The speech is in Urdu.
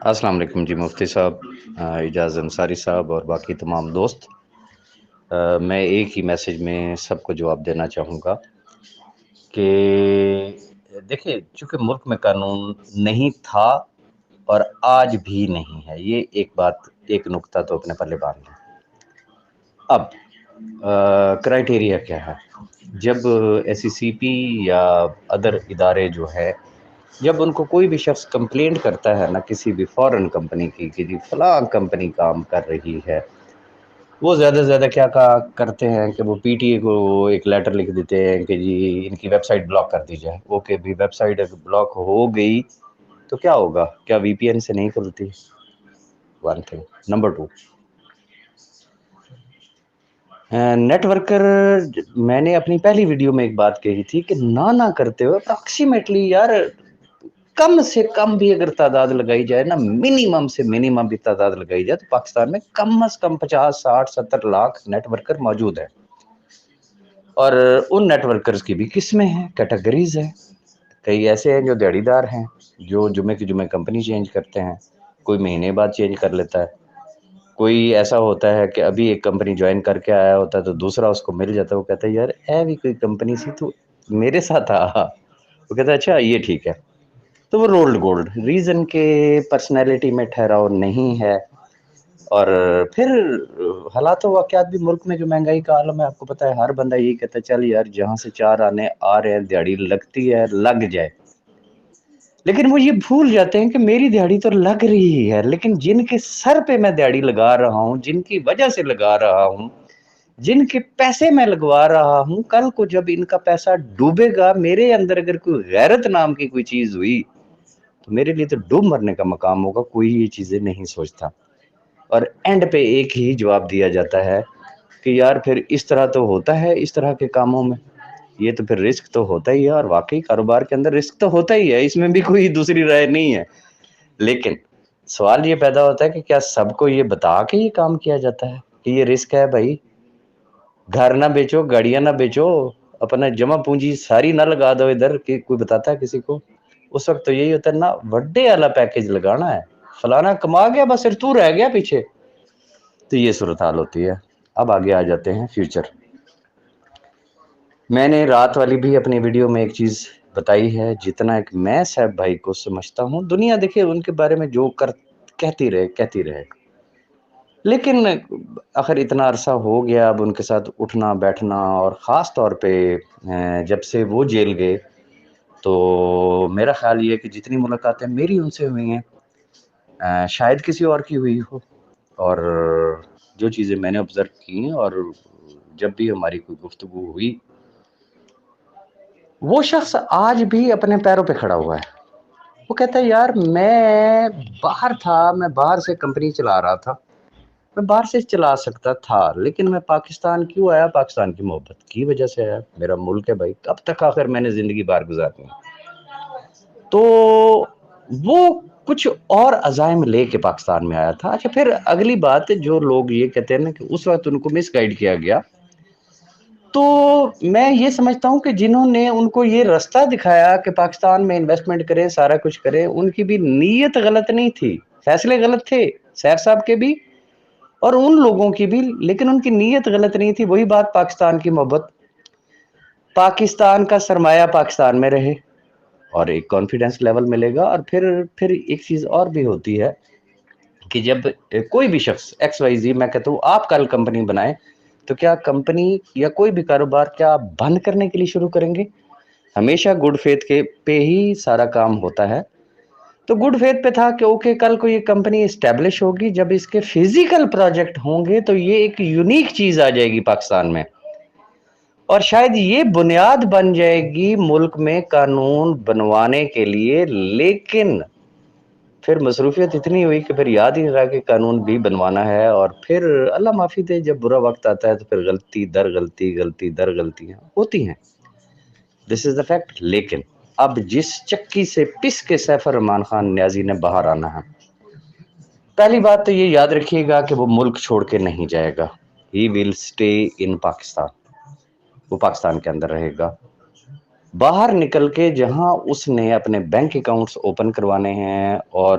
السلام علیکم جی مفتی صاحب، اعجاز انصاری صاحب اور باقی تمام دوست۔ میں ایک ہی میسج میں سب کو جواب دینا چاہوں گا کہ دیکھیں، چونکہ ملک میں قانون نہیں تھا اور آج بھی نہیں ہے، یہ ایک نقطہ تو اپنے پلے باندھ لیں۔ اب کرائٹیریا کیا ہے؟ جب ایس سی سی پی یا ادر ادارے جو ہے، جب ان کو کوئی بھی شخص کمپلینٹ کرتا ہے نا کسی بھی فورن کمپنی کی کہ جی فلاں کمپنی کام کر رہی ہے، وہ زیادہ سے زیادہ کیا کرتے ہیں کہ وہ پی ٹی اے کو ایک لیٹر لکھ دیتے ہیں کہ جی ان کی ویب سائٹ بلاک کر دی جائے۔ اوکے بھی، ویب سائٹ اگر بلاک ہو گئی تو کیا ہوگا؟ کیا وی پی این سے نہیں کھلتی؟ One thing. Number two, net worker, میں نے اپنی پہلی ویڈیو میں ایک بات کہی تھی کہ نہ کرتے ہوئے اپروکسیمیٹلی یار کم سے کم بھی اگر تعداد لگائی جائے نا، منیمم سے منیمم بھی تعداد لگائی جائے تو پاکستان میں کم از کم 50 60 70 لاکھ نیٹ ورکر موجود ہیں۔ اور ان نیٹ ورکرز کی بھی قسمیں ہیں، کیٹیگریز ہیں۔ کئی ایسے ہیں جو دیہڑی دار ہیں، جو جمعے کے جمعے کمپنی چینج کرتے ہیں، کوئی مہینے بعد چینج کر لیتا ہے، کوئی ایسا ہوتا ہے کہ ابھی ایک کمپنی جوائن کر کے آیا ہوتا ہے تو دوسرا اس کو مل جاتا ہے، وہ کہتا ہے یار اے بھی کوئی کمپنی سی تو میرے ساتھ آ، وہ کہتا ہے اچھا یہ ٹھیک ہے۔ تو وہ رولڈ گولڈ ریزن کے پرسنالٹی میں ٹھہراؤ نہیں ہے۔ اور پھر حالات و واقعات بھی ملک میں جو مہنگائی کا عالم ہے، آپ کو پتہ ہے ہر بندہ یہی کہتا ہے چل یار جہاں سے چار آنے آ رہے ہیں دیہڑی لگتی ہے لگ جائے، لیکن وہ یہ بھول جاتے ہیں کہ میری دیہڑی تو لگ رہی ہے، لیکن جن کے سر پہ میں دیہڑی لگا رہا ہوں، جن کی وجہ سے لگا رہا ہوں، جن کے پیسے میں لگوا رہا ہوں، کل کو جب ان کا پیسہ ڈوبے گا، میرے اندر اگر کوئی غیرت نام کی کوئی چیز ہوئی تو میرے لیے تو ڈوب مرنے کا مقام ہوگا۔ کوئی یہ چیزیں نہیں سوچتا، اور اینڈ پہ ایک ہی جواب دیا جاتا ہے کہ یار پھر اس طرح تو ہوتا ہے، اس طرح کے کاموں میں یہ تو پھر رسک تو ہوتا ہی ہے، اور واقعی کاروبار کے اندر رسک تو ہوتا ہی ہے، اس میں بھی کوئی دوسری رائے نہیں ہے۔ لیکن سوال یہ پیدا ہوتا ہے کہ کیا سب کو یہ بتا کے یہ کام کیا جاتا ہے کہ یہ رسک ہے؟ بھائی گھر نہ بیچو، گاڑیاں نہ بیچو، اپنا جمع پونجی ساری نہ لگا دو ادھر، کہ کوئی بتاتا ہے کسی کو؟ اس وقت تو یہی ہوتا ہے نا، وڈے والا پیکج لگانا ہے، فلانا کما گیا بس پھر تو رہ گیا پیچھے۔ تو یہ صورتحال ہوتی ہے۔ اب آگے آ جاتے ہیں فیوچر۔ میں نے رات والی بھی اپنی ویڈیو میں ایک چیز بتائی ہے، جتنا ایک میں صاحب بھائی کو سمجھتا ہوں، دنیا دیکھے ان کے بارے میں جو کہتی رہے، لیکن آخر اتنا عرصہ ہو گیا اب ان کے ساتھ اٹھنا بیٹھنا، اور خاص طور پہ جب سے وہ جیل گئے تو میرا خیال یہ ہے کہ جتنی ملاقاتیں میری ان سے ہوئی ہیں شاید کسی اور کی ہوئی ہو، اور جو چیزیں میں نے آبزرو کی ہیں، اور جب بھی ہماری کوئی گفتگو ہوئی، وہ شخص آج بھی اپنے پیروں پہ کھڑا ہوا ہے۔ وہ کہتا ہے یار میں باہر تھا، میں باہر سے کمپنی چلا رہا تھا، میں باہر سے چلا سکتا تھا، لیکن میں پاکستان کیوں آیا؟ پاکستان کی محبت کی وجہ سے آیا۔ میرا ملک ہے بھائی، کب تک آخر میں نے زندگی باہر گزارنی ہے؟ تو وہ کچھ اور عزائم لے کے پاکستان میں آیا تھا۔ اچھا پھر اگلی بات، جو لوگ یہ کہتے ہیں نا کہ اس وقت ان کو مس گائیڈ کیا گیا، تو میں یہ سمجھتا ہوں کہ جنہوں نے ان کو یہ رستہ دکھایا کہ پاکستان میں انویسٹمنٹ کریں، سارا کچھ کریں، ان کی بھی نیت غلط نہیں تھی، فیصلے غلط تھے سیر صاحب کے بھی اور ان لوگوں کی بھی، لیکن ان کی نیت غلط نہیں تھی۔ وہی بات، پاکستان کی محبت، پاکستان کا سرمایہ پاکستان میں رہے اور ایک کانفیڈنس لیول ملے گا۔ اور پھر ایک چیز اور بھی ہوتی ہے کہ جب کوئی بھی شخص ایکس وائی زی، میں کہتا ہوں آپ کل کمپنی بنائیں تو کیا کمپنی یا کوئی بھی کاروبار کیا آپ بند کرنے کے لیے شروع کریں گے؟ ہمیشہ گڈ فیتھ کے پہ ہی سارا کام ہوتا ہے۔ تو گڈ فیتھ پہ تھا کہ اوکے کل کو یہ کمپنی اسٹیبلش ہوگی، جب اس کے فزیکل پروجیکٹ ہوں گے تو یہ ایک یونیک چیز آ جائے گی پاکستان میں، اور شاید یہ بنیاد بن جائے گی ملک میں قانون بنوانے کے لیے۔ لیکن پھر مصروفیت اتنی ہوئی کہ پھر یاد ہی نہیں رہا کہ قانون بھی بنوانا ہے، اور پھر اللہ معافی دے جب برا وقت آتا ہے تو پھر غلطی در غلطیاں ہوتی ہیں، دس از دا فیکٹ۔ لیکن اب جس چکی سے پس کے سیف الرحمان خان نیازی نے باہر آنا ہے، پہلی بات تو یہ یاد رکھیے گا کہ وہ ملک چھوڑ کے نہیں جائے گا، ہی ول اسٹے ان پاکستان، وہ پاکستان کے اندر رہے گا۔ باہر نکل کے جہاں اس نے اپنے بینک اکاؤنٹس اوپن کروانے ہیں اور